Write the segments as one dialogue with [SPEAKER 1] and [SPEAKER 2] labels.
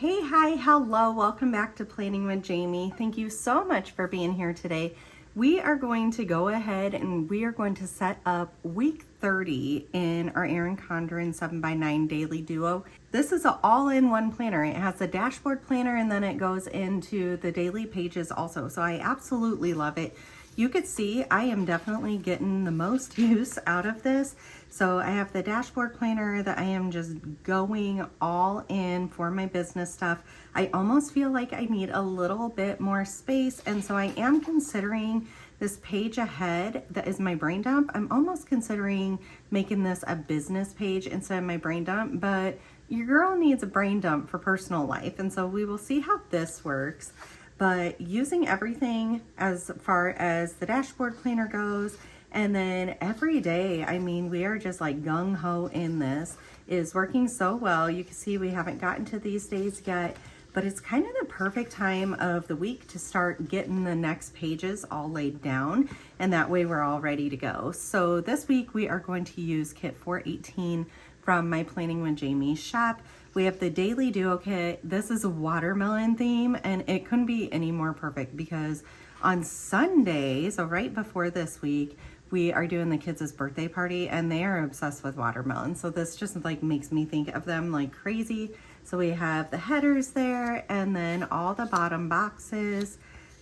[SPEAKER 1] Hey, hi, hello, welcome back to Planning with Jamie. Thank you so much for being here today. We are going to go ahead and we are going to set up week 30 in our Erin Condren 7x9 daily duo. This is an all-in-one planner. It has a dashboard planner and then it goes into the daily pages also. So I absolutely love it. You could see I am definitely getting the most use out of this. So I have the dashboard planner that I am just going all in for my business stuff. I almost feel like I need a little bit more space. And so I am considering this page ahead that is my brain dump. I'm almost considering making this a business page instead of my brain dump, but your girl needs a brain dump for personal life. And so we will see how this works. But using everything as far as the dashboard planner goes, and then every day, I mean, we are just like gung-ho in this, is working so well. You can see we haven't gotten to these days yet, but it's kind of the perfect time of the week to start getting the next pages all laid down, and that way we're all ready to go. So this week we are going to use kit 418 from my Planning with Jamie shop. We have the Daily Duo kit. This is a watermelon theme, and it couldn't be any more perfect because on Sunday, so right before this week, we are doing the kids' birthday party, and they are obsessed with watermelon. So this just like makes me think of them like crazy. So we have the headers there, and then all the bottom boxes,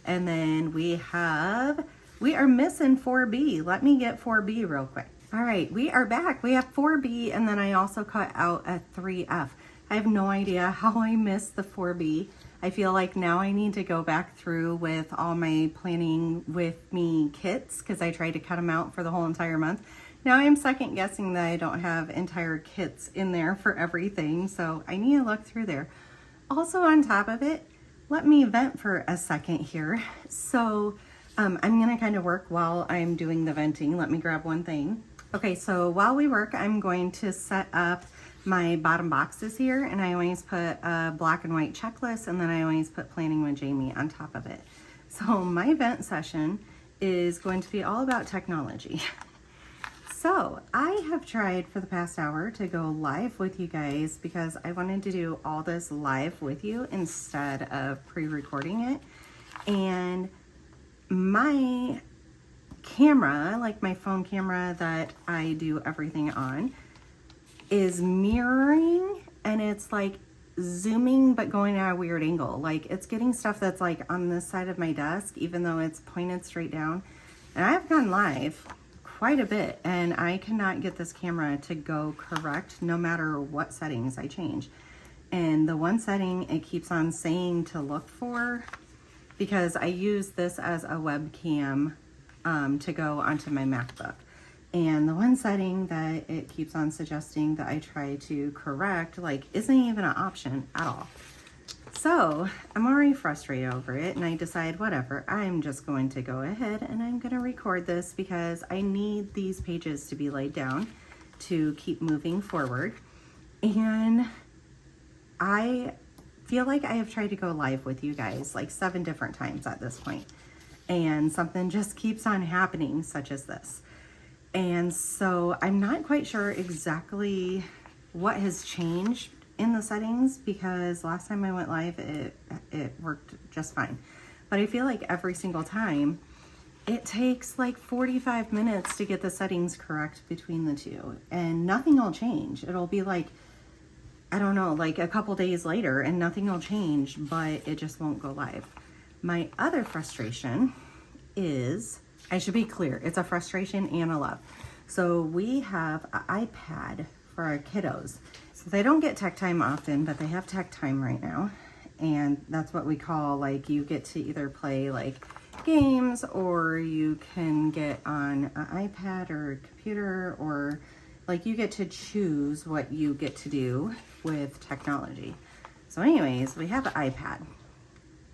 [SPEAKER 1] and then we are missing 4B. Let me get 4B real quick. All right, we are back. We have 4B, and then I also cut out a 3F. I have no idea how I missed the 4B. I feel like now I need to go back through with all my Planning with Me kits because I tried to cut them out for the whole entire month. Now I'm second guessing that I don't have entire kits in there for everything, so I need to look through there. Also on top of it, let me vent for a second here. So I'm gonna kind of work while I'm doing the venting. Let me grab one thing. Okay, so while we work, I'm going to set up my bottom boxes here, and I always put a black and white checklist, and then I always put Planning with Jamie on top of it. So my vent session is going to be all about technology. So I have tried for the past hour to go live with you guys because I wanted to do all this live with you instead of pre-recording it. And my camera, like my phone camera that I do everything on, is mirroring, and it's like zooming but going at a weird angle. Like it's getting stuff that's like on this side of my desk even though it's pointed straight down. And I've gone live quite a bit and I cannot get this camera to go correct no matter what settings I change. And the one setting it keeps on saying to look for, because I use this as a webcam to go onto my MacBook. And the one setting that it keeps on suggesting that I try to correct, like, isn't even an option at all. So I'm already frustrated over it, and I decide, whatever, I'm just going to go ahead and I'm going to record this because I need these pages to be laid down to keep moving forward. And I feel like I have tried to go live with you guys like 7 different times at this point, and something just keeps on happening, such as this. And so I'm not quite sure exactly what has changed in the settings because last time I went live, it worked just fine. But I feel like every single time, it takes like 45 minutes to get the settings correct between the two. And nothing will change. It'll be like, I don't know, like a couple days later and nothing will change, but it just won't go live. My other frustration is, I should be clear, it's a frustration and a love. So we have an iPad for our kiddos. So they don't get tech time often, but they have tech time right now. And that's what we call, like, you get to either play like games or you can get on an iPad or a computer, or like you get to choose what you get to do with technology. So anyways, we have an iPad,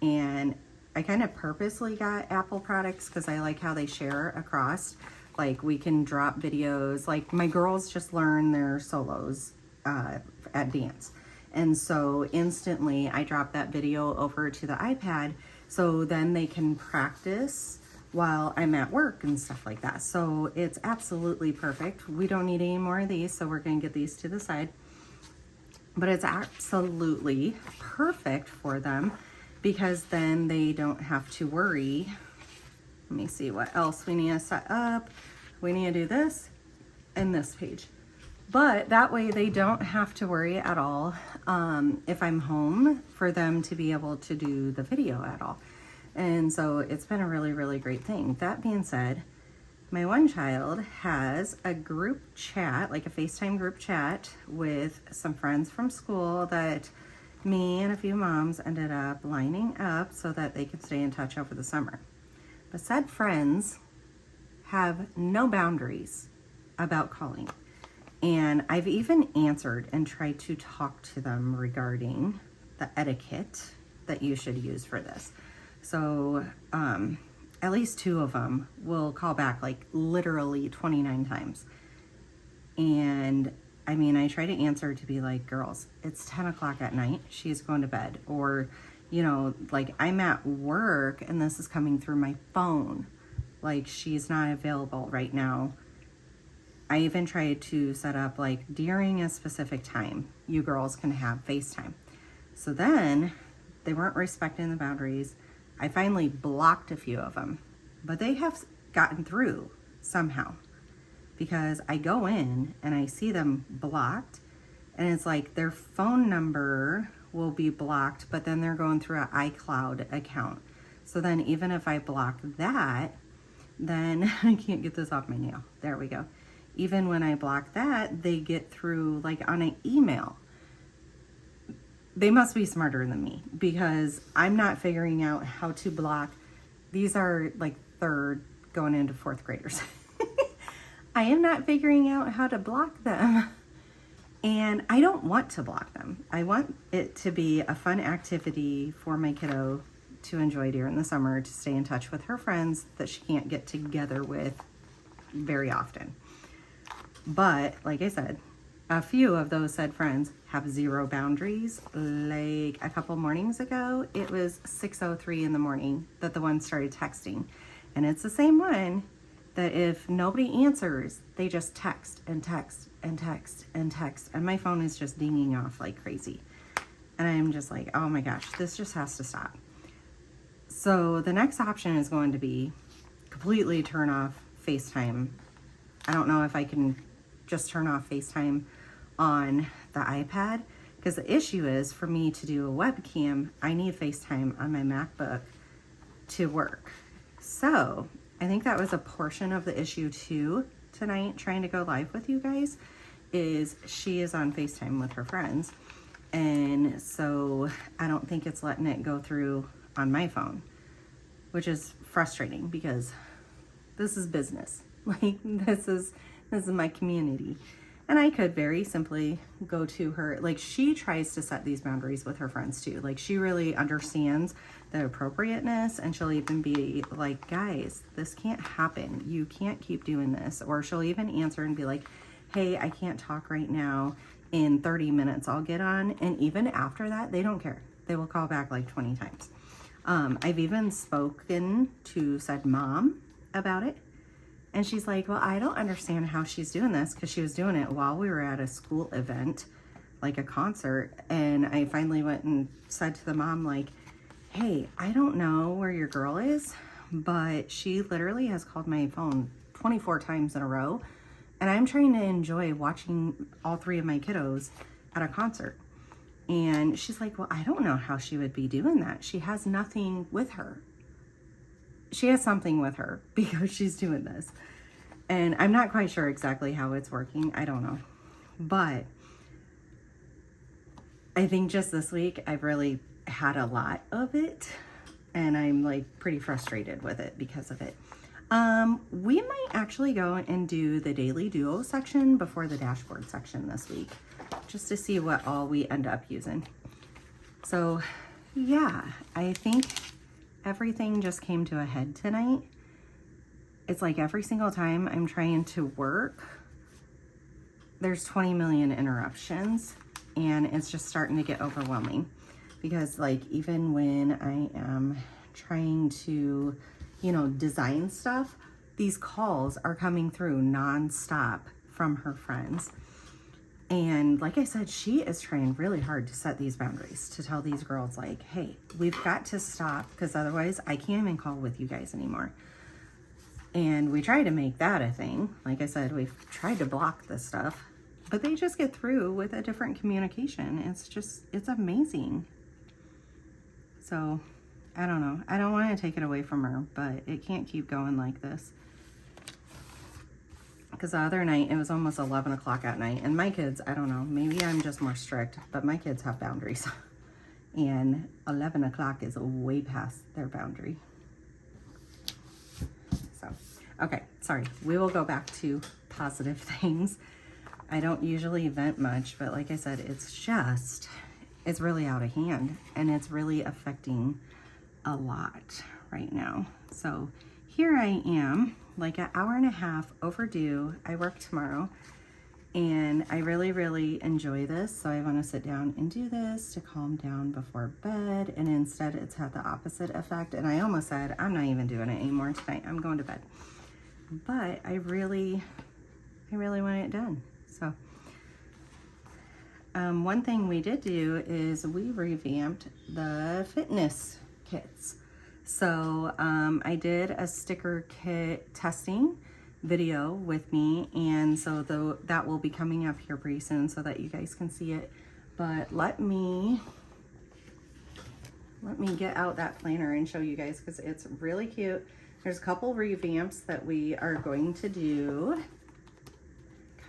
[SPEAKER 1] and I kind of purposely got Apple products because I like how they share across. Like we can drop videos, like my girls just learn their solos at dance. And so instantly I drop that video over to the iPad so then they can practice while I'm at work and stuff like that. So it's absolutely perfect. We don't need any more of these, so we're gonna get these to the side. but it's absolutely perfect for them because then they don't have to worry. Let me see what else we need to set up. We need to do this and this page. But that way they don't have to worry at all if I'm home for them to be able to do the video at all. And so it's been a really, really great thing. That being said, my one child has a group chat, like a FaceTime group chat with some friends from school that me and a few moms ended up lining up so that they could stay in touch over the summer. But said friends have no boundaries about calling. And I've even answered and tried to talk to them regarding the etiquette that you should use for this. So at least 2 of them will call back like literally 29 times. And I mean, I try to answer to be like, girls, it's 10 o'clock at night. She's going to bed. Or, you know, like I'm at work and this is coming through my phone. Like she's not available right now. I even tried to set up like during a specific time, you girls can have FaceTime. So then they weren't respecting the boundaries. I finally blocked a few of them, but they have gotten through somehow because I go in and I see them blocked and it's like their phone number will be blocked, but then they're going through an iCloud account. So then even if I block that, then I can't get this off my nail. There we go. Even when I block that, they get through like on an email. They must be smarter than me because I'm not figuring out how to block. These are like 3rd going into 4th graders. I am not figuring out how to block them. And I don't want to block them. I want it to be a fun activity for my kiddo to enjoy during the summer, to stay in touch with her friends that she can't get together with very often. But like I said, a few of those said friends have 0 boundaries. Like a couple mornings ago, it was 6:03 in the morning that the one started texting. And it's the same one that if nobody answers, they just text and text and text and text. And my phone is just dinging off like crazy. And I'm just like, oh my gosh, this just has to stop. So the next option is going to be completely turn off FaceTime. I don't know if I can just turn off FaceTime on the iPad, because the issue is for me to do a webcam, I need FaceTime on my MacBook to work. So I think that was a portion of the issue too tonight, trying to go live with you guys, is she is on FaceTime with her friends. And so I don't think it's letting it go through on my phone, which is frustrating because this is business. Like this is my community. And I could very simply go to her. Like she tries to set these boundaries with her friends too. Like she really understands the appropriateness, and she'll even be like, guys, this can't happen. You can't keep doing this. Or she'll even answer and be like, hey, I can't talk right now. In 30 minutes, I'll get on. And even after that, they don't care. They will call back like 20 times. I've even spoken to said mom about it. And she's like, well, I don't understand how she's doing this, because she was doing it while we were at a school event, like a concert. And I finally went and said to the mom, like, hey, I don't know where your girl is, but she literally has called my phone 24 times in a row. And I'm trying to enjoy watching all 3 of my kiddos at a concert. And she's like, well, I don't know how she would be doing that. She has nothing with her. She has something with her because she's doing this. And I'm not quite sure exactly how it's working. I don't know. But I think just this week, I've really had a lot of it. And I'm like pretty frustrated with it because of it. We might actually go and do the daily duo section before the dashboard section this week, just to see what all we end up using. So yeah, I think everything just came to a head tonight. It's like every single time I'm trying to work, there's 20 million interruptions, and it's just starting to get overwhelming. Because like even when I am trying to, you know, design stuff, these calls are coming through nonstop from her friends. And like I said, she is trying really hard to set these boundaries, to tell these girls like, hey, we've got to stop, because otherwise I can't even call with you guys anymore. And we try to make that a thing. Like I said, we've tried to block this stuff, but they just get through with a different communication. It's amazing. So I don't know. I don't want to take it away from her, but it can't keep going like this. Because the other night, it was almost 11 o'clock at night. And my kids, I don't know, maybe I'm just more strict, but my kids have boundaries. And 11 o'clock is way past their boundary. So, okay, sorry. We will go back to positive things. I don't usually vent much, but like I said, it's really out of hand. And it's really affecting a lot right now. So here I am, like an hour and a half overdue. I work tomorrow and I really, really enjoy this. So I want to sit down and do this to calm down before bed. And instead it's had the opposite effect. And I almost said, I'm not even doing it anymore tonight. I'm going to bed. But I really want it done. So one thing we did do is we revamped the fitness kits. So I did a sticker kit testing video with me, and so that will be coming up here pretty soon so that you guys can see it. But let me get out that planner and show you guys, because it's really cute. There's a couple revamps that we are going to do.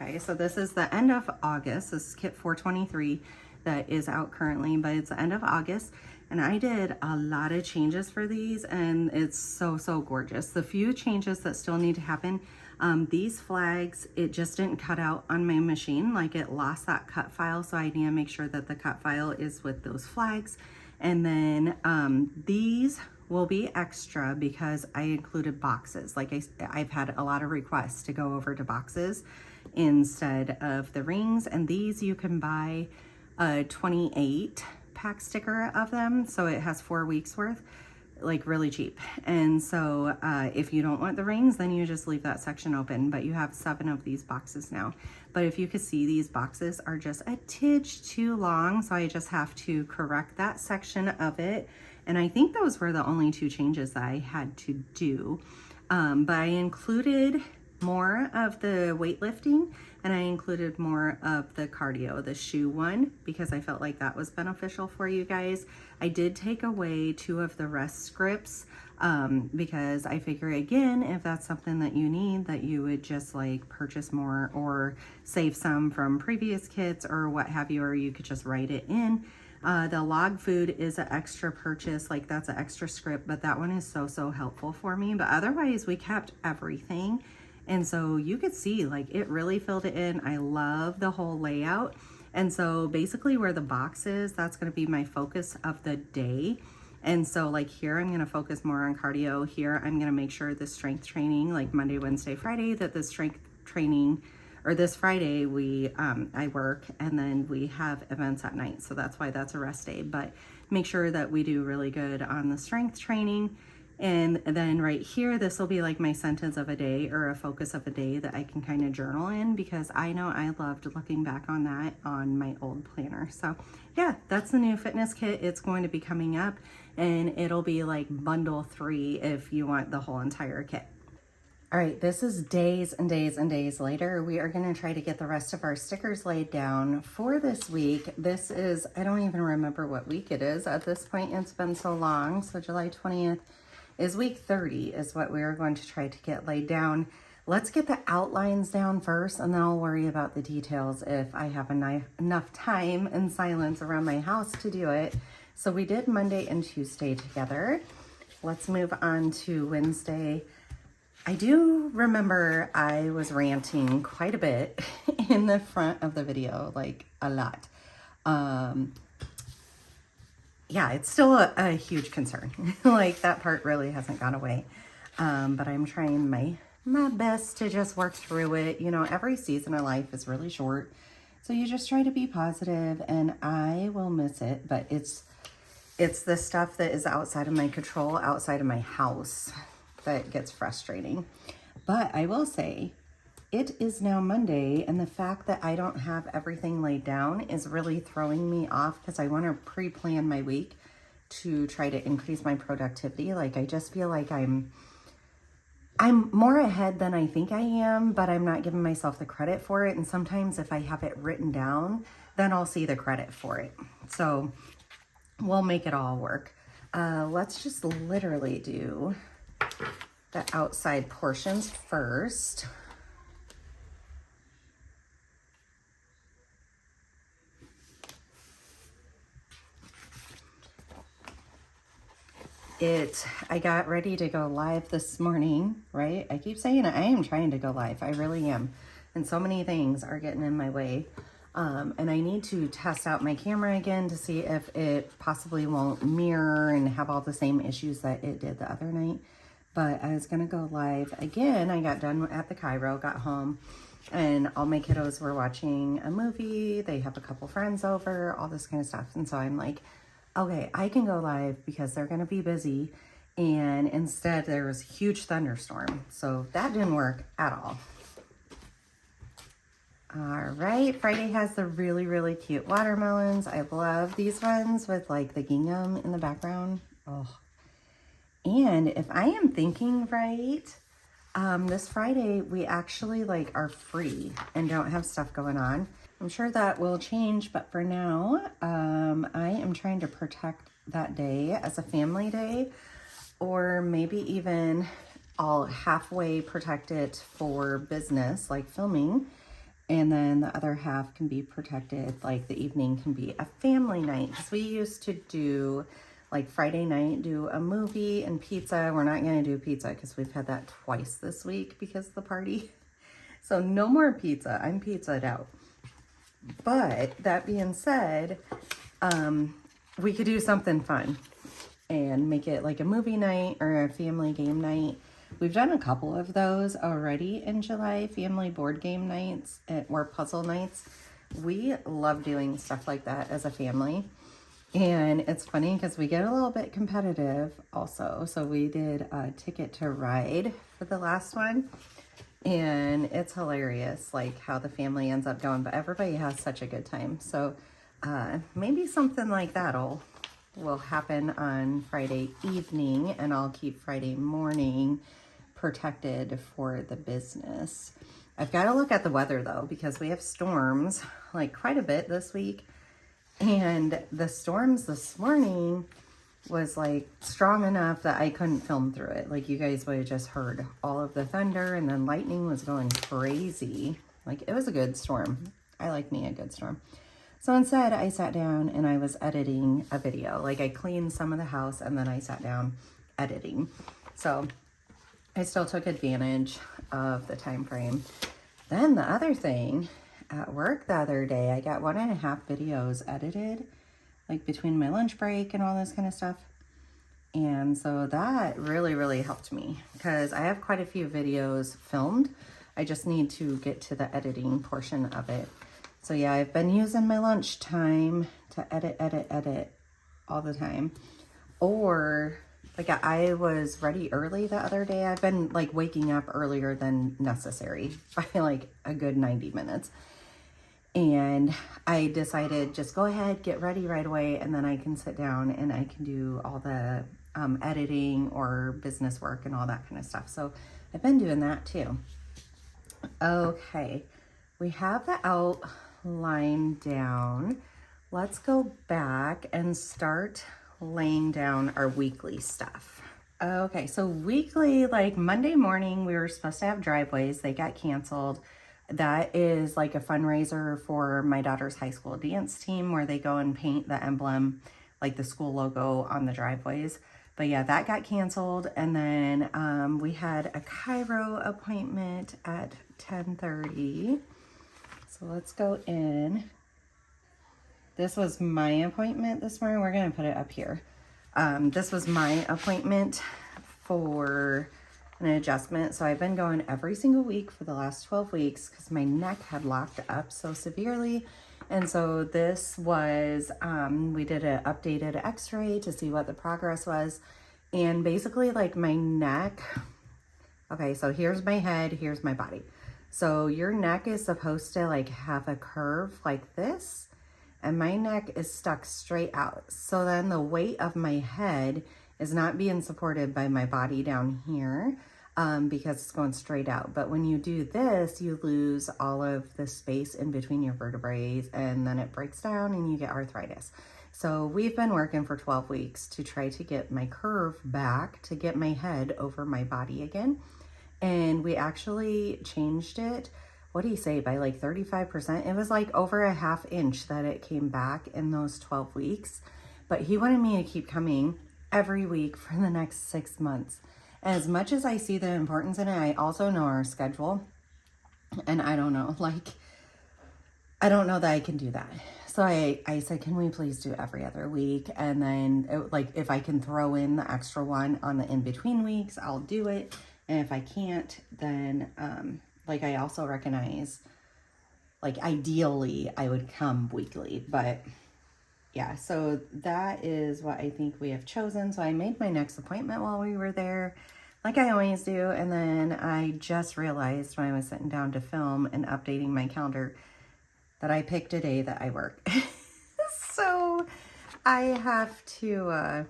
[SPEAKER 1] Okay, so this is the end of August. This is kit 423 that is out currently, but it's the end of August. And I did a lot of changes for these, and it's so gorgeous. The few changes that still need to happen, these flags, it just didn't cut out on my machine. Like, it lost that cut file, so I need to make sure that the cut file is with those flags. And then these will be extra because I included boxes. Like I've had a lot of requests to go over to boxes instead of the rings, and these you can buy a 28 pack sticker of them, so it has 4 weeks worth, like really cheap. And so if you don't want the rings, then you just leave that section open, but you have 7 of these boxes now. But if you could see, these boxes are just a tidge too long, so I just have to correct that section of it. And I think those were the only 2 changes that I had to do. But I included more of the weightlifting, and I included more of the cardio, the shoe one, because I felt like that was beneficial for you guys. I did take away 2 of the rest scripts because I figure, again, if that's something that you need, that you would just like purchase more or save some from previous kits or what have you, or you could just write it in. The log food is an extra purchase, like that's an extra script, but that one is so helpful for me. But otherwise we kept everything. And so you could see, like, it really filled it in. I love the whole layout. And so basically where the box is, that's going to be my focus of the day. And so like here, I'm going to focus more on cardio. Here, I'm going to make sure the strength training, like Monday, Wednesday, Friday, that the strength training, or this Friday, I work, and then we have events at night. So that's why that's a rest day. But make sure that we do really good on the strength training. And then right here, this will be like my sentence of a day or a focus of a day that I can kind of journal in, because I know I loved looking back on that on my old planner. So yeah, that's the new fitness kit. It's going to be coming up, and it'll be like bundle 3 if you want the whole entire kit. All right, this is days and days and days later. We are going to try to get the rest of our stickers laid down for this week. This is, I don't even remember what week it is at this point. It's been so long. So July 20th. is week 30 is what we are going to try to get laid down. Let's get the outlines down first, and then I'll worry about the details if I have enough time and silence around my house to do it. So we did Monday and Tuesday together. Let's move on to Wednesday. I do remember I was ranting quite a bit in the front of the video, like a lot. Yeah, it's still a huge concern. Like, that part really hasn't gone away. But I'm trying my best to just work through it. You know, every season of life is really short. So you just try to be positive, and I will miss it. But it's the stuff that is outside of my control, outside of my house, that gets frustrating. But I will say, it is now Monday, and the fact that I don't have everything laid down is really throwing me off because I want to pre-plan my week to try to increase my productivity. Like, I just feel like I'm more ahead than I think I am, but I'm not giving myself the credit for it. And sometimes if I have it written down, then I'll see the credit for it. So we'll make it all work. Let's just literally do the outside portions first. I got ready to go live this morning, right? I keep saying I am trying to go live. I really am. And so many things are getting in my way. And I need to test out my camera again to see if it possibly won't mirror and have all the same issues that it did the other night. But I was going to go live again. I got done at the Cairo, got home, and all my kiddos were watching a movie. They have a couple friends over, all this kind of stuff. And so I'm like, okay, I can go live because they're going to be busy. And instead there was a huge thunderstorm. So that didn't work at all. All right, Friday has the really, really cute watermelons. I love these ones with like the gingham in the background. Oh, and if I am thinking right, this Friday we actually like are free and don't have stuff going on. I'm sure that will change, but for now, I am trying to protect that day as a family day, or maybe even I'll halfway protect it for business, like filming, and then the other half can be protected, like the evening can be a family night. Because we used to do, like Friday night, do a movie and pizza. We're not going to do pizza because we've had that twice this week because of the party. So no more pizza. I'm pizzaed out. But that being said, we could do something fun and make it like a movie night or a family game night. We've done a couple of those already in July, family board game nights or puzzle nights. We love doing stuff like that as a family. And it's funny because we get a little bit competitive also. So we did a Ticket to Ride for the last one. And it's hilarious, like how the family ends up going, but everybody has such a good time. So maybe something like that will happen on Friday evening, and I'll keep Friday morning protected for the business. I've got to look at the weather though, because we have storms like quite a bit this week. And the storms this morning was like strong enough that I couldn't film through it. Like you guys would have just heard all of the thunder, and then lightning was going crazy. Like it was a good storm. I like me a good storm. So instead I sat down and I was editing a video. Like I cleaned some of the house and then I sat down editing. So I still took advantage of the time frame. Then the other thing, at work the other day, I got 1.5 videos edited, like between my lunch break and all this kind of stuff. And so that really, really helped me because I have quite a few videos filmed. I just need to get to the editing portion of it. So yeah, I've been using my lunch time to edit all the time. Or like I was ready early the other day. I've been like waking up earlier than necessary by like a good 90 minutes. And I decided just go ahead, get ready right away, and then I can sit down and I can do all the editing or business work and all that kind of stuff. So I've been doing that too. Okay, we have the outline down. Let's go back and start laying down our weekly stuff. Okay, so weekly, like Monday morning, we were supposed to have driveways. They got canceled. That is like a fundraiser for my daughter's high school dance team where they go and paint the emblem, like the school logo on the driveways. But yeah, that got canceled. And then we had a Cairo appointment at 10:30. So let's go in. This was my appointment this morning. We're going to put it up here. This was my appointment for an adjustment. So I've been going every single week for the last 12 weeks because my neck had locked up so severely. And so this was, we did an updated x-ray to see what the progress was. And basically like my neck, okay, so here's my head, here's my body. So your neck is supposed to like have a curve like this, and my neck is stuck straight out. So then the weight of my head is not being supported by my body down here because it's going straight out. But when you do this, you lose all of the space in between your vertebrae, and then it breaks down and you get arthritis. So we've been working for 12 weeks to try to get my curve back, to get my head over my body again. And we actually changed it, what do you say, by like 35%. It was like over a ½ inch that it came back in those 12 weeks. But he wanted me to keep coming every week for the next 6 months. As much as I see the importance in it, I also know our schedule. And I don't know, like, I don't know that I can do that. So I said, can we please do every other week? And then like, if I can throw in the extra one on the in-between weeks, I'll do it. And if I can't, then like, I also recognize, like, ideally I would come weekly, but yeah, so that is what I think we have chosen. So I made my next appointment while we were there, like I always do. And then I just realized when I was sitting down to film and updating my calendar that I picked a day that I work. So I have to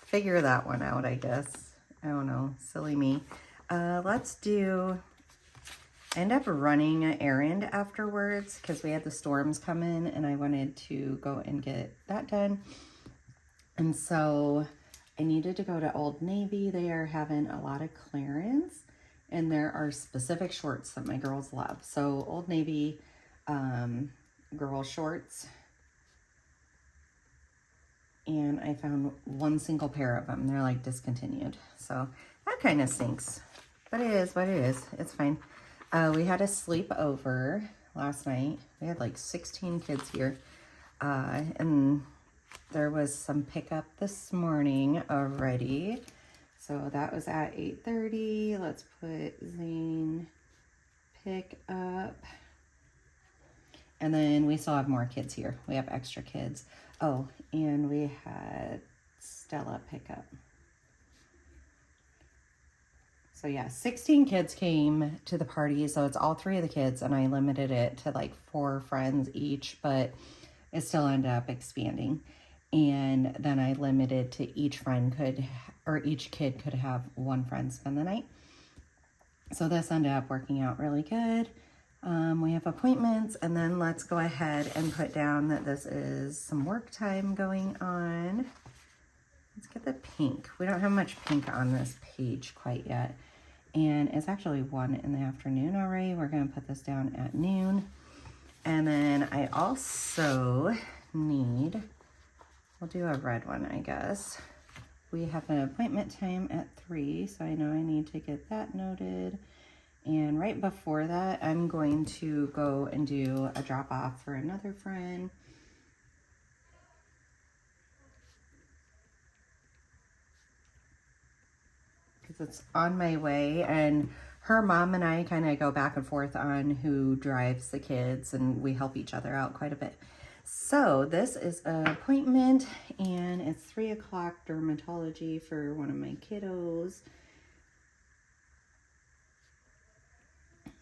[SPEAKER 1] figure that one out, I guess. I don't know, silly me. Let's end up running an errand afterwards because we had the storms come in and I wanted to go and get that done. And so I needed to go to Old Navy. They are having a lot of clearance and there are specific shorts that my girls love. So Old Navy girl shorts, and I found one single pair of them. They're like discontinued, so that kind of stinks, but it is what it is. It's fine. We had a sleepover last night. We had like 16 kids here, and there was some pickup this morning already, so that was at 8:30. Let's put Zane pick up. And then we still have more kids here. We have extra kids. Oh, and we had Stella pick up. So yeah, 16 kids came to the party. So it's all 3 of the kids, and I limited it to like 4 friends each, but it still ended up expanding. And then I limited to each kid could have 1 friend spend the night. So this ended up working out really good. We have appointments, and then let's go ahead and put down that this is some work time going on. Let's get the pink. We don't have much pink on this page quite yet. And it's actually 1 in the afternoon already. We're going to put this down at noon. And then I also need, we'll do a red one, I guess. We have an appointment time at 3, so I know I need to get that noted. And right before that, I'm going to go and do a drop off for another friend. Because it's on my way, and her mom and I kind of go back and forth on who drives the kids, and we help each other out quite a bit. So this is an appointment, and it's 3 o'clock dermatology for one of my kiddos.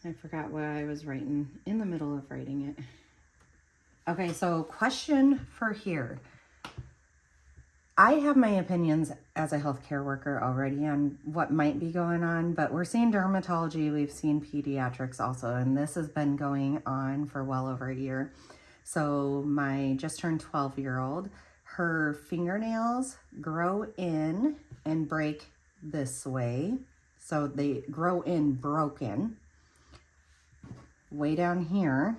[SPEAKER 1] I forgot what I was writing in the middle of writing it. Okay, so question for here. I have my opinions as a healthcare worker already on what might be going on, but we're seeing dermatology, we've seen pediatrics also, and this has been going on for well over a year. So my just turned 12-year-old, her fingernails grow in and break this way. So they grow in broken. Way down here,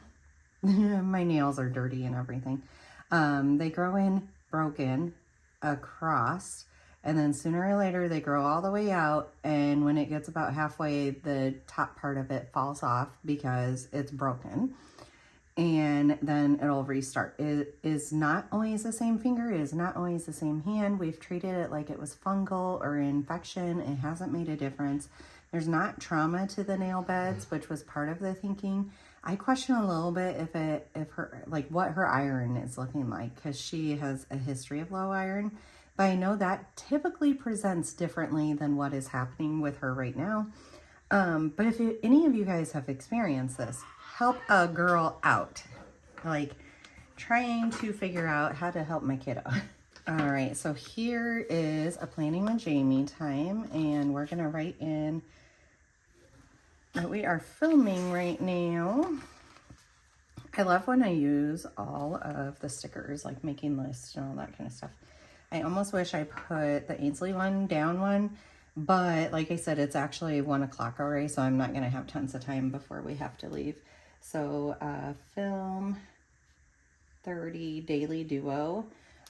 [SPEAKER 1] my nails are dirty and everything. They grow in broken across, and then sooner or later they grow all the way out, and when it gets about halfway, the top part of it falls off because it's broken, and then it'll restart. It is not always the same finger, it is not always the same hand. We've treated it like it was fungal or infection. It hasn't made a difference. There's not trauma to the nail beds, which was part of the thinking. I question a little bit if her, like, what her iron is looking like, because she has a history of low iron. But I know that typically presents differently than what is happening with her right now. But if any of you guys have experienced this, help a girl out. Like trying to figure out how to help my kiddo. All right, so here is a Planning with Jamie time, and we're gonna write in that we are filming right now. I love when I use all of the stickers, like making lists and all that kind of stuff. I almost wish I put the Ainsley one down one, but like I said, it's actually 1 o'clock already, so I'm not gonna have tons of time before we have to leave. So film 30 daily duo.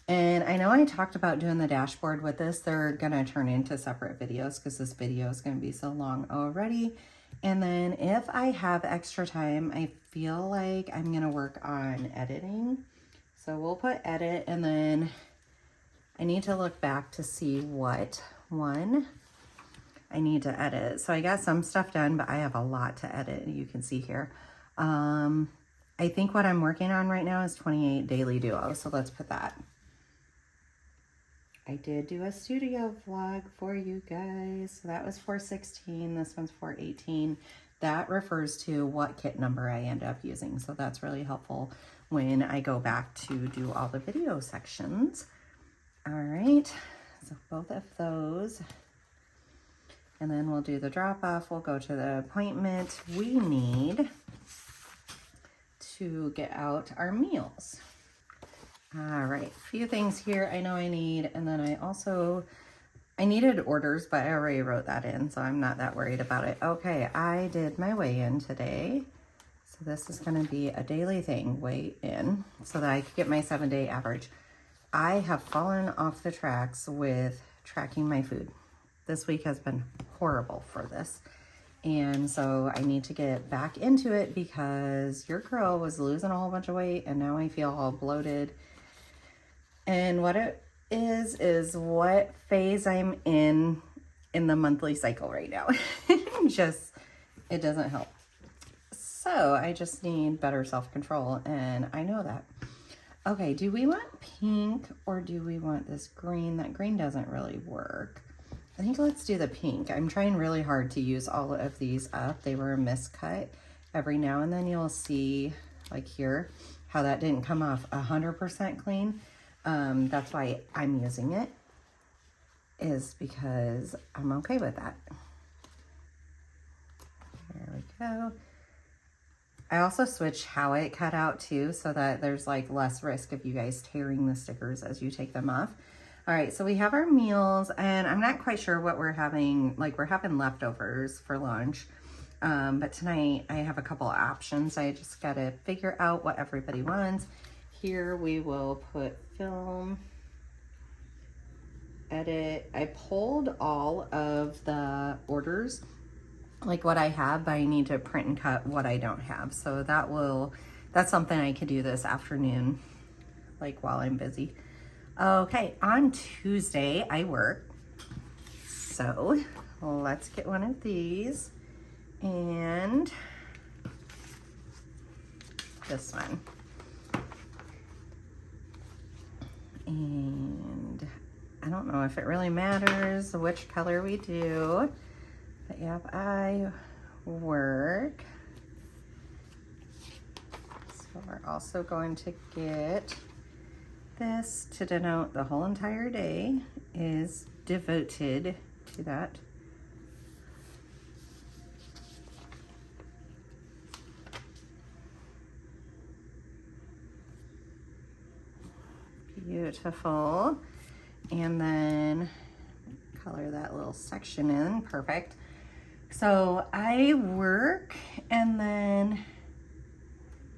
[SPEAKER 1] And I know I talked about doing the dashboard with this. They're gonna turn into separate videos because this video is gonna be so long already. And then if I have extra time, I feel like I'm gonna work on editing. So we'll put edit, and then I need to look back to see what one I need to edit. So I got some stuff done, but I have a lot to edit, you can see here. I think what I'm working on right now is 28 daily duo, so let's put that. I did do a studio vlog for you guys. So that was 416, this one's 418. That refers to what kit number I end up using. So that's really helpful when I go back to do all the video sections. All right, so both of those. And then we'll do the drop off. We'll go to the appointment. We need to get out our meals. All right, a few things here I know I need, and then I needed orders, but I already wrote that in, so I'm not that worried about it. Okay, I did my weigh-in today. So this is gonna be a daily thing, weigh in, so that I could get my 7-day average. I have fallen off the tracks with tracking my food. This week has been horrible for this. And so I need to get back into it because your girl was losing a whole bunch of weight, and now I feel all bloated. And what it is what phase I'm in the monthly cycle right now. It doesn't help. So I just need better self-control, and I know that. Okay, do we want pink or do we want this green? That green doesn't really work. I think let's do the pink. I'm trying really hard to use all of these up. They were a miscut. Every now and then you'll see, like here, how that didn't come off 100% clean. That's why I'm using it, is because I'm okay with that. There we go. I also switched how it cut out too, so that there's like less risk of you guys tearing the stickers as you take them off. All right, so we have our meals, and I'm not quite sure what we're having. Like, we're having leftovers for lunch, but tonight I have a couple of options. I just gotta figure out what everybody wants. Here we will put film, edit. I pulled all of the orders, like what I have, but I need to print and cut what I don't have. So that's something I could do this afternoon, like while I'm busy. Okay, on Tuesday I work, so let's get one of these, and this one. And I don't know if it really matters which color we do, but yep, I work. So we're also going to get this to denote the whole entire day is devoted to that. Beautiful. And then color that little section in. Perfect. So I work, and then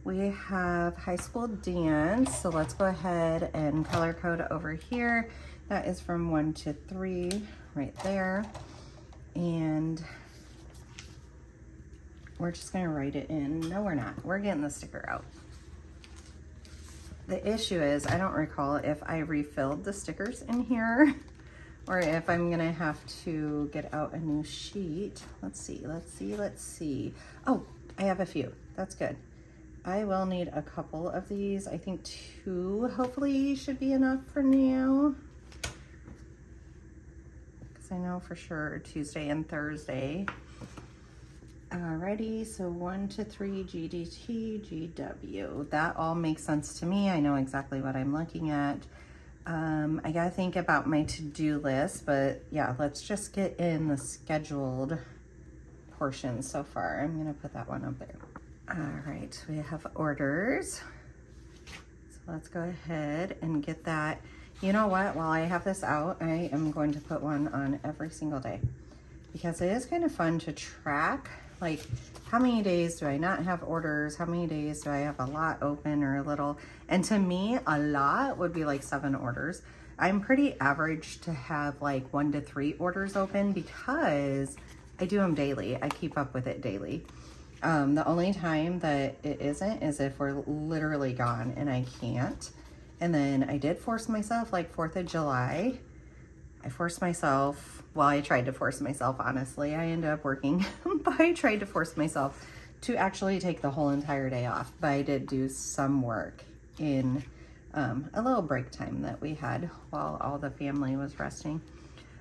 [SPEAKER 1] we have high school dance. So let's go ahead and color code over here. That is from 1 to 3 right there. And we're just gonna write it in. No, we're not. We're getting the sticker out. The issue is, I don't recall if I refilled the stickers in here or if I'm gonna have to get out a new sheet. Let's see. Oh, I have a few. That's good. I will need a couple of these. I think 2 hopefully should be enough for now, because I know for sure Tuesday and Thursday Alrighty, so 1 to 3 GDT, GW. That all makes sense to me. I know exactly what I'm looking at. I gotta think about my to-do list, but yeah, let's just get in the scheduled portion so far. I'm gonna put that one up there. All right, we have orders. So let's go ahead and get that. You know what, while I have this out, I am going to put one on every single day because it is kind of fun to track, like how many days do I not have orders? How many days do I have a lot open or a little? And to me, a lot would be like 7 orders. I'm pretty average to have like 1 to 3 orders open because I do them daily. I keep up with it daily. The only time that it isn't is if we're literally gone and I can't. And then I did force myself, like 4th of July. I forced myself, well, I tried to force myself, honestly. I ended up working, but I tried to force myself to actually take the whole entire day off. But I did do some work in a little break time that we had while all the family was resting.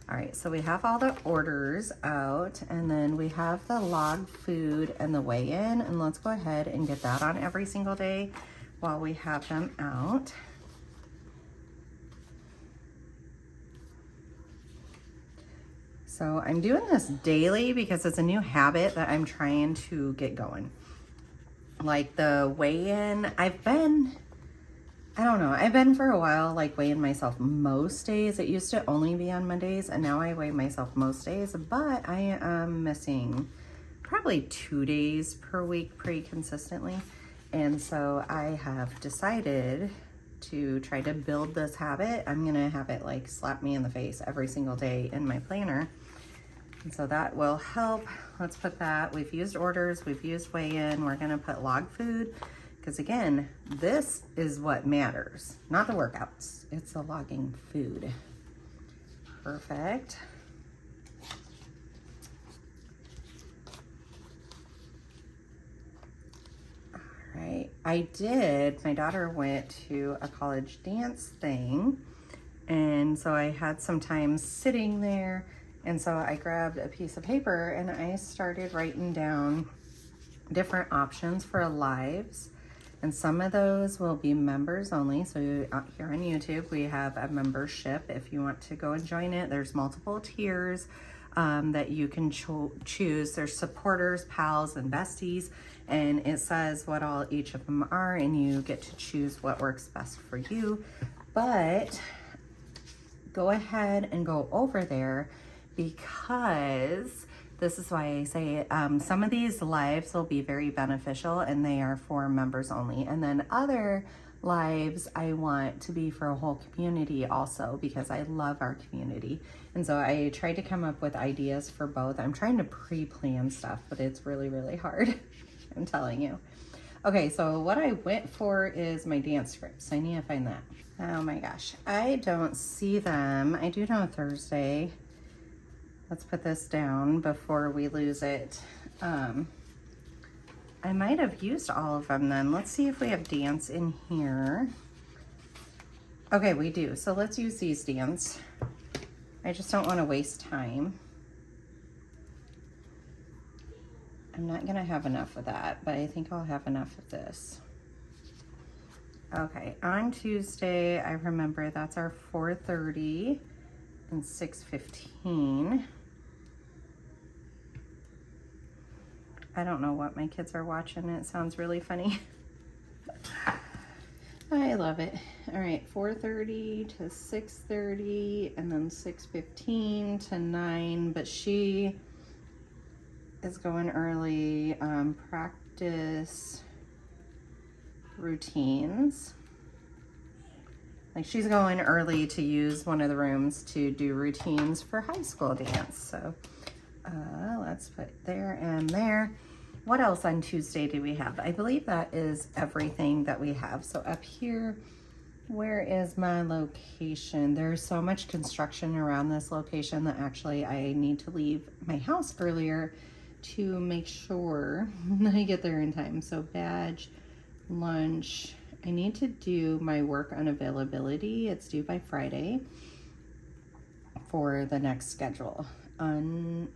[SPEAKER 1] All right, so we have all the orders out, and then we have the log food and the weigh-in, and let's go ahead and get that on every single day while we have them out. So I'm doing this daily because it's a new habit that I'm trying to get going. Like the weigh-in, I've been for a while like weighing myself most days. It used to only be on Mondays, and now I weigh myself most days, but I am missing probably 2 days per week pretty consistently. And so I have decided to try to build this habit. I'm gonna have it like slap me in the face every single day in my planner. And so that will help. Let's put that. We've used orders, we've used weigh-in. We're gonna put log food, because again, this is what matters, not the workouts. It's the logging food. Perfect. All right, my daughter went to a college dance thing, and so I had some time sitting there, and so I grabbed a piece of paper and I started writing down different options for lives. And some of those will be members only. So here on YouTube, we have a membership if you want to go and join it. There's multiple tiers that you can choose. There's supporters, pals, and besties. And it says what all each of them are, and you get to choose what works best for you. But go ahead and go over there, because this is why I say some of these lives will be very beneficial and they are for members only. And then other lives I want to be for a whole community also, because I love our community. And so I tried to come up with ideas for both. I'm trying to pre-plan stuff, but it's really, really hard. I'm telling you. Okay, so what I went for is my dance scripts. I need to find that. Oh my gosh, I don't see them. I do know Thursday. Let's put this down before we lose it. I might have used all of them then. Let's see if we have dance in here. Okay, we do. So let's use these dance. I just don't want to waste time. I'm not gonna have enough of that, but I think I'll have enough of this. Okay, on Tuesday, I remember that's our 4:30 and 6:15. I don't know what my kids are watching. It sounds really funny. I love it. All right, 4:30 to 6:30, and then 6:15 to 9, but she is going early. Practice routines. Like she's going early to use one of the rooms to do routines for high school dance. So let's put there and there. What else on Tuesday do we have? I believe that is everything that we have. So up here, where is my location? There's so much construction around this location that actually I need to leave my house earlier to make sure I get there in time. So badge, lunch. I need to do my work unavailability. It's due by Friday for the next schedule. Unavail.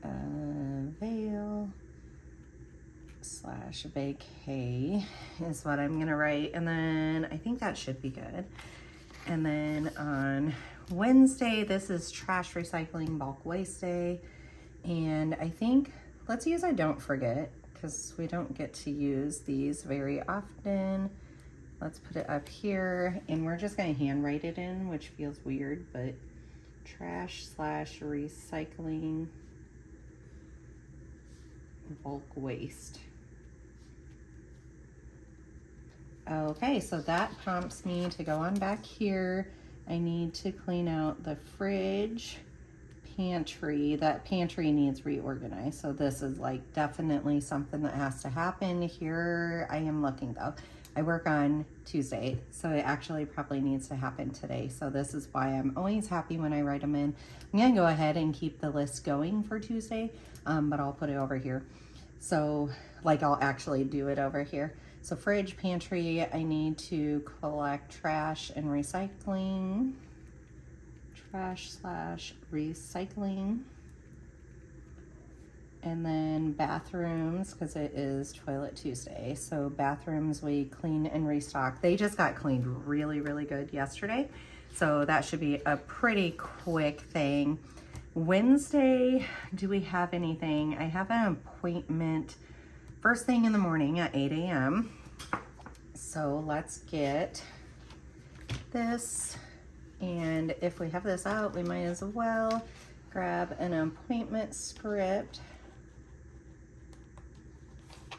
[SPEAKER 1] slash vacay is what I'm gonna write. And then I think that should be good. And then on Wednesday, this is trash recycling bulk waste day. And I think let's use I don't forget, because we don't get to use these very often. Let's put it up here, and we're just gonna handwrite it in, which feels weird, but trash slash recycling bulk waste. Okay, so that prompts me to go on back here. I need to clean out the fridge, pantry. That pantry needs reorganized, so this is like definitely something that has to happen. Here I am looking though. I work on Tuesday, so it actually probably needs to happen today. So this is why I'm always happy when I write them in. I'm gonna go ahead and keep the list going for Tuesday, but I'll put it over here. So like I'll actually do it over here. So fridge, pantry, I need to collect trash and recycling. Trash slash recycling. And then bathrooms, because it is Toilet Tuesday. So bathrooms, we clean and restock. They just got cleaned really, really good yesterday. So that should be a pretty quick thing. Wednesday, do we have anything? I have an appointment first thing in the morning at 8 a.m. So let's get this. And if we have this out, we might as well grab an appointment script.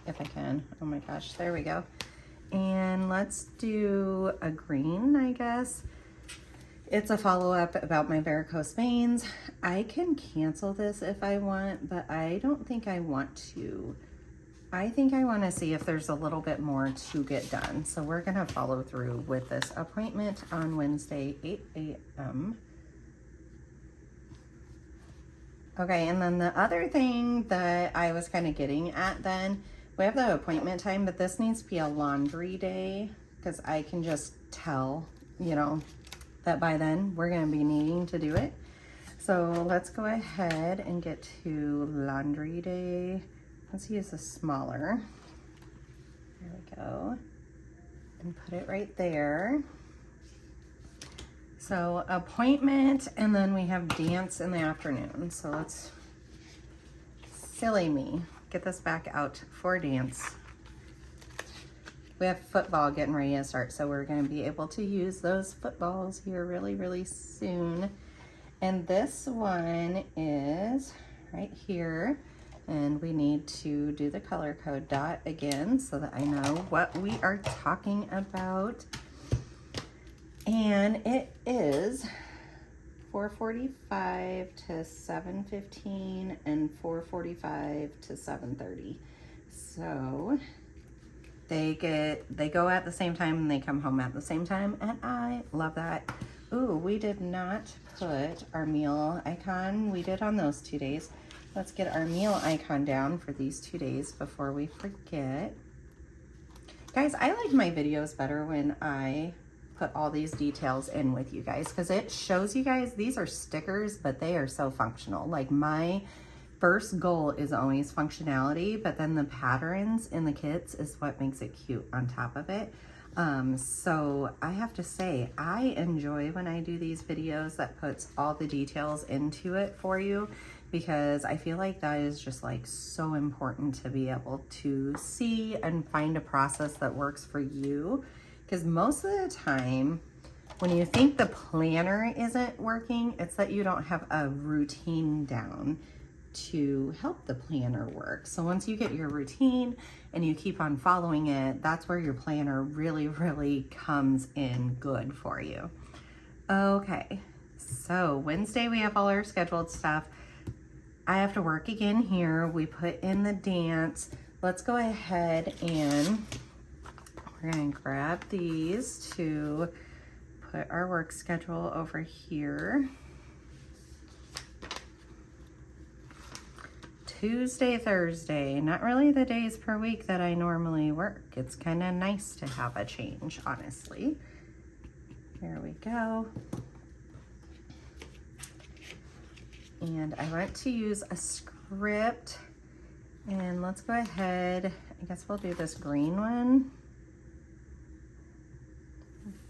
[SPEAKER 1] If I can. Oh my gosh, there we go. And let's do a green, I guess. It's a follow-up about my varicose veins. I can cancel this if I want, but I don't think I want to. I think I want to see if there's a little bit more to get done. So we're going to follow through with this appointment on Wednesday, 8 a.m. Okay, and then the other thing that I was kind of getting at then, we have the appointment time, but this needs to be a laundry day, because I can just tell, you know, that by then we're going to be needing to do it. So let's go ahead and get to laundry day. Let's use a smaller. There we go. And put it right there. So appointment, and then we have dance in the afternoon. So let's, silly me, get this back out for dance. We have football getting ready to start, so we're going to be able to use those footballs here really, really soon. And this one is right here. And we need to do the color code dot again so that I know what we are talking about. And it is 4:45 to 7:15 and 4:45 to 7:30. So they go at the same time and they come home at the same time, and I love that. Ooh, we did not put our meal icon. We did on those 2 days. Let's get our meal icon down for these 2 days before we forget. Guys, I like my videos better when I put all these details in with you guys, because it shows you guys, these are stickers, but they are so functional. Like my first goal is always functionality, but then the patterns in the kits is what makes it cute on top of it. So I have to say, I enjoy when I do these videos that puts all the details into it for you, because I feel like that is just like so important to be able to see and find a process that works for you. Because most of the time, when you think the planner isn't working, it's that you don't have a routine down to help the planner work. So once you get your routine and you keep on following it, that's where your planner really, really comes in good for you. Okay, so Wednesday we have all our scheduled stuff. I have to work again here. We put in the dance. Let's go ahead and we're gonna grab these to put our work schedule over here. Tuesday, Thursday, not really the days per week that I normally work. It's kind of nice to have a change, honestly. There we go. And I want to use a script, and let's go ahead I guess we'll do this green one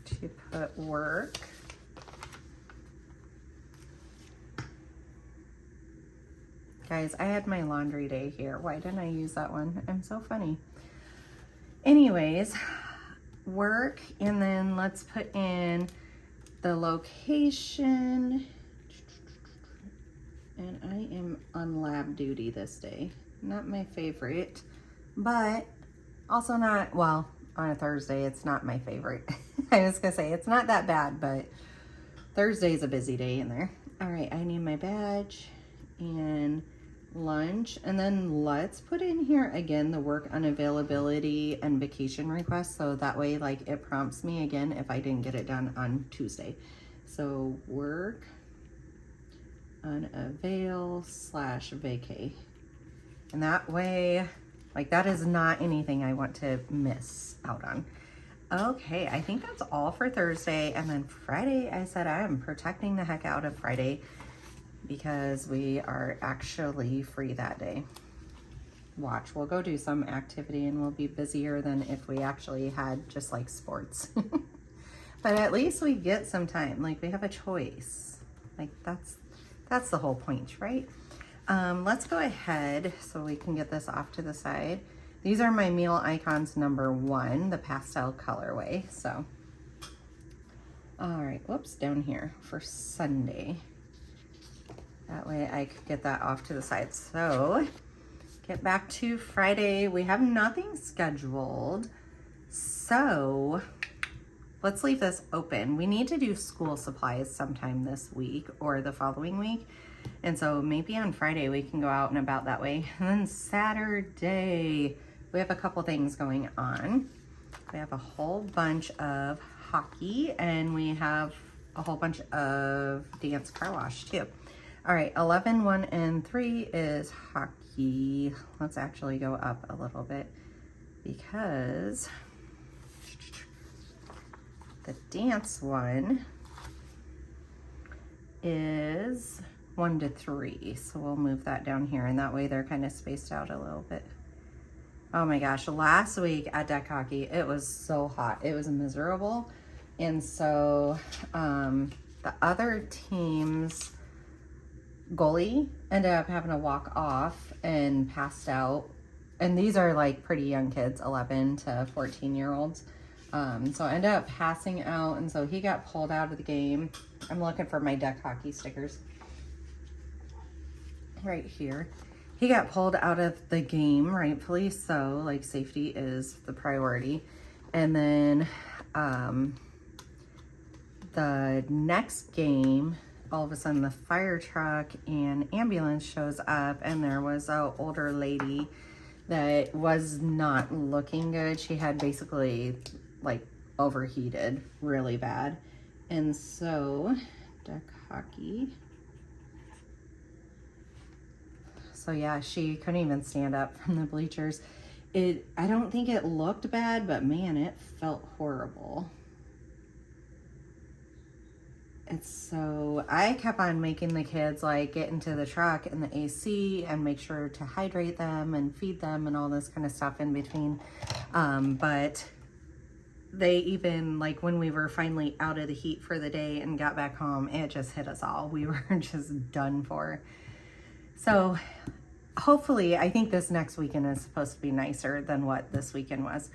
[SPEAKER 1] to put work. Guys, I had my laundry day here. Why didn't I use that one? I'm so funny. Anyways, work, and then let's put in the location. And I am on lab duty this day. Not my favorite, but also not, well, on a Thursday, it's not my favorite. I was gonna say, it's not that bad, but Thursday's a busy day in there. All right, I need my badge and lunch. And then let's put in here again the work unavailability and vacation request. So that way, like, it prompts me again if I didn't get it done on Tuesday. So work unavail / vacay. And that way, like, that is not anything I want to miss out on. Okay, I think that's all for Thursday. And then Friday, I said I am protecting the heck out of Friday because we are actually free that day. Watch, we'll go do some activity and we'll be busier than if we actually had just like sports. But at least we get some time, like we have a choice. Like that's the whole point, right? Let's go ahead so we can get this off to the side. These are my meal icons #1, the pastel colorway. So, all right, whoops, down here for Sunday. That way I could get that off to the side. So, get back to Friday. We have nothing scheduled. So, let's leave this open. We need to do school supplies sometime this week or the following week. And so maybe on Friday we can go out and about that way. And then Saturday, we have a couple things going on. We have a whole bunch of hockey and we have a whole bunch of dance car wash too. All right, 11, 1, and 3 is hockey. Let's actually go up a little bit because the dance one is 1 to 3. So we'll move that down here and that way they're kind of spaced out a little bit. Oh my gosh, last week at deck hockey, it was so hot. It was miserable. And so the other team's goalie ended up having to walk off and passed out. And these are like pretty young kids, 11 to 14-year-olds. So I ended up passing out, and so he got pulled out of the game. I'm looking for my deck hockey stickers right here. He got pulled out of the game, rightfully so, like safety is the priority. And then the next game, all of a sudden the fire truck and ambulance shows up, and there was an older lady that was not looking good. She had basically like overheated really bad. And so deck hockey, so yeah, she couldn't even stand up from the bleachers. I don't think it looked bad, but man, it felt horrible. And so I kept on making the kids like get into the truck and the AC and make sure to hydrate them and feed them and all this kind of stuff in between. But they even, like when we were finally out of the heat for the day and got back home, it just hit us all. We were just done for. So hopefully, I think this next weekend is supposed to be nicer than what this weekend was.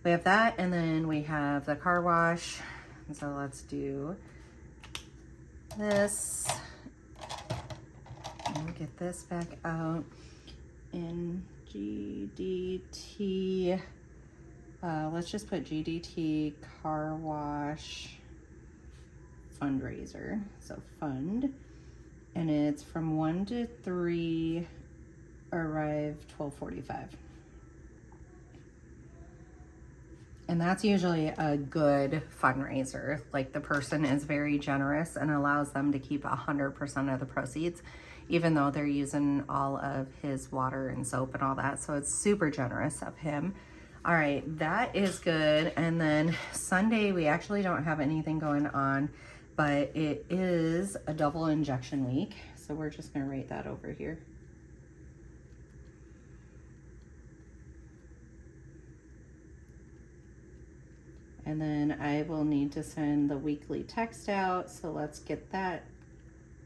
[SPEAKER 1] We have that, and then we have the car wash. So let's do this. And get this back out in GDT. Let's just put GDT car wash fundraiser. So fund. And it's from 1 to 3, arrive 12:45. And that's usually a good fundraiser. Like the person is very generous and allows them to keep 100% of the proceeds, even though they're using all of his water and soap and all that. So it's super generous of him. All right, that is good. And then Sunday, we actually don't have anything going on, but it is a double injection week. So we're just gonna write that over here. And then I will need to send the weekly text out. So let's get that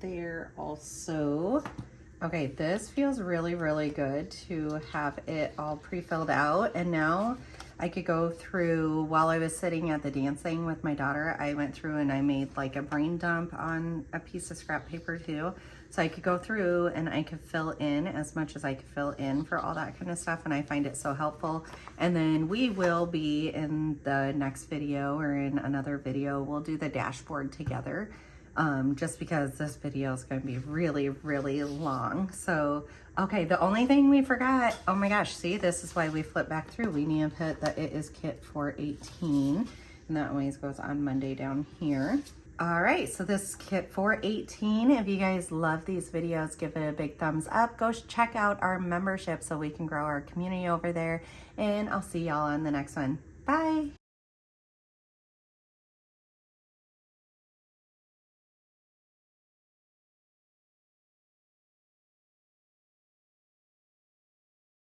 [SPEAKER 1] there also. Okay, this feels really, really good to have it all pre-filled out. And now I could go through, while I was sitting at the dancing with my daughter, I went through and I made like a brain dump on a piece of scrap paper too. So I could go through and I could fill in as much as I could fill in for all that kind of stuff. And I find it so helpful. And then we will be in the next video or in another video, we'll do the dashboard together. Just because this video is going to be really, really long. So, okay, the only thing we forgot, oh my gosh, see, this is why we flip back through. We need to put that it is kit 418, and that always goes on Monday down here. All right, so this is kit 418. If you guys love these videos, give it a big thumbs up. Go check out our membership so we can grow our community over there, and I'll see y'all on the next one. Bye.